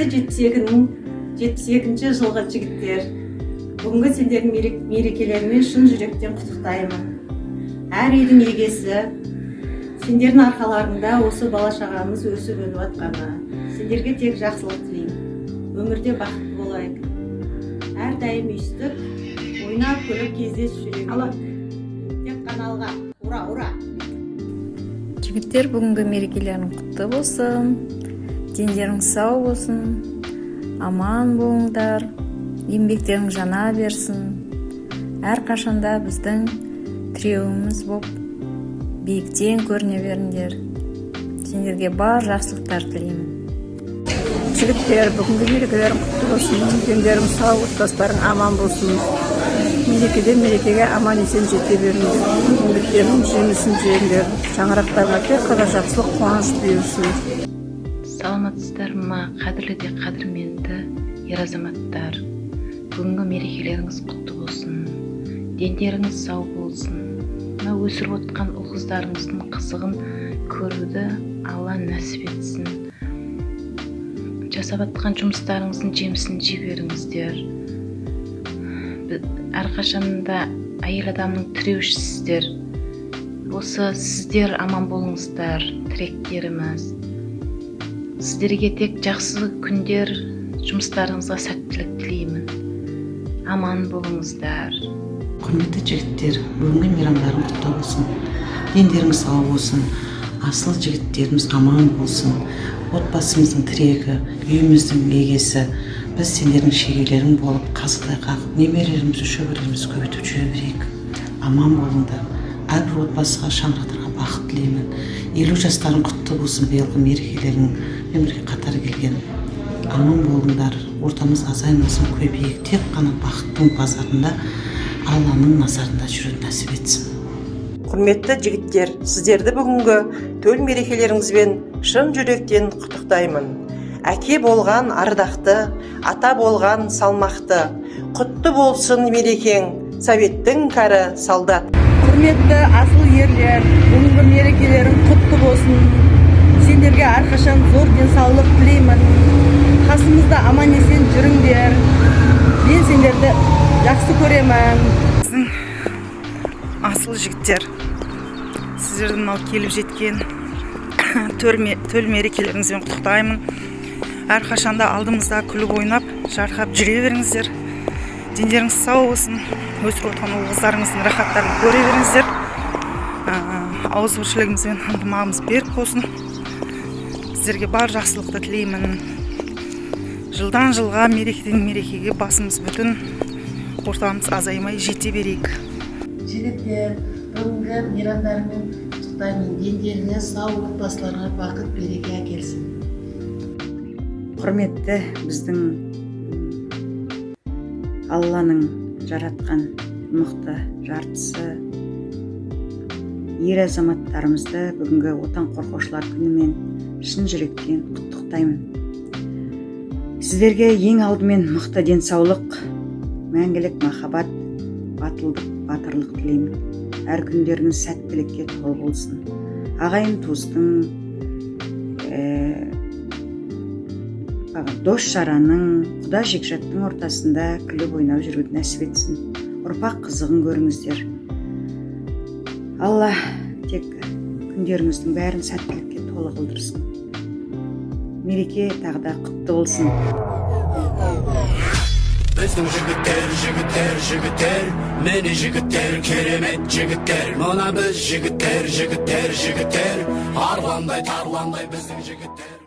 72 жылғы жігіттер, бүгінгі сендердің мерекелерімен шын жүректен құттықтаймын. Әр үйдің егесі, сендердің арқаларында осы бала шағамыз өсіп өніп жатқаны. Сендерге тек жақсылық тілеймін. Өмірде бақытты болайық. Әрдайым өйстіп, ойнап күліп кездесіп жүремін. Тек каналға. Ура, ура! Жігіттер, бүгінгі мерекелерің құтты болсын. Дендерің сау болсын. Аман болыңдар. Еңбектерің жана берсін. Әр қашанда біздің тіреуіміз боп биіктен көріне беріңдер. Сендерге бар жақсылықтар тілеймін. Жігіттер, бүгінгі мерекелерің құтты болсын. Дендерің сау, отбасыларың аман болсын. Мерекеден мерекеге аман есен жете беріңдер. Еңбектерің жемісін жеңдер. Шаңырақтарына тек қана жақсылық, қуаныш бұйырсын. Саламатсыздар ма, қадірлі де қадірменді ер азаматтар. Бүгінгі мерекелеріңіз құтты болсын. Дендеріңіз сау болсын. Мына өсіріп отқан ұл-қыздарыңыздың қызығын көруді Алла нәсіп етсін. Жасап жатқан жұмыстарыңыздың жемісін жей-беріңіздер. Әрқашанда әйел адамның тіреушісіздер. Осы сіздер аман болыңыздар, тіректеріміз. Сіздерге тек жақсы күндер, жұмыстарыңызға сәттілік тілеймін. Аман болыңыздар. Құрметті жігіттер, бүгінгі мейрамдарың құтты болсын. Дендерің сау болсын. Асыл жігіттеріміз аман болсын. Отбасымыздың тірегі, үйіміздің егесі. Біз сендердің шегелерің болып, қазықтай қағып, немерелерімізді, шөберелерімізді көбейтіп жүре берейік. Аман болыңдар. Әрбір отбасыға, шаңырақтарға бақыт тілеймін. 50 жастарың құтты болсын, биылғы мерекелерің өмірге қатар келген. Аман болыңдар. Ортамыз азаймасын, көбейік. Тек қана бақыттың базарында, Алланың назарында жүруді нәсіп етсін. Құрметті жігіттер, сіздерді бүгінгі төл мерекелеріңізбен шын жүректен құттықтаймын. Әке болған ардақты, ата болған салмақты. Құтты болсын мерекең, советтің кәрі солдат. Құрметті асыл ерлер, бүгінгі мерекелерің құтты болсын. Сендерге әрқашан зор денсаулық тілеймін. Қасымызда аман есен жүріңдер. Мен сендерді жақсы көремін. Асыл жігіттер, сіздердің мынау келіп жеткен төл мерекелеріңізбен құттықтаймын. Әрқашанда алдымызда күліп ойнап, жарқап жүре беріңіздер. Дендеріңіз сау болсын. Өсіп отқан ұл-қыздарыңыздың рахаттарын көре беріңіздер. Ауызбіршілігімізбен ынтымағымыз берік болсын. Сіздерге бар жақсылықты тілеймін. Жылдан жылға, мерекеден мерекеге басымыз бүтін, ортамыз азаймай жете берейік. Жігіттер, бүгінгі мейрамдарымен құттықтаймын. Дендеріне сау, отбасыларға бақыт береке әкелсін. Құрметті біздің Алланың жаратқан мықты жартысы ер азаматтарымызды бүгінгі отан қорғаушылар күнімен шын жүректен құттықтаймын. Сіздерге ең алдымен мықты денсаулық, мәңгілік махаббат, батылдық, батырлық тілеймін. Әр күндеріңіз сәттілікке толы болсын. Ағайын туыстың, дос жараның, құда жекжаттың ортасында күліп ойнап жүруді нәсіп етсін. Ұрпақ қызығын көріңіздер. Алла тек күндеріңіздің бәрін сәттілікке толы қылдырсын. Мереке тағы да құтты болсын. Біздің жігіттер, мені жігіттер, керемет жігіттер. Мұна біз жігіттер, арғандай, тарландай біздің жігіттер.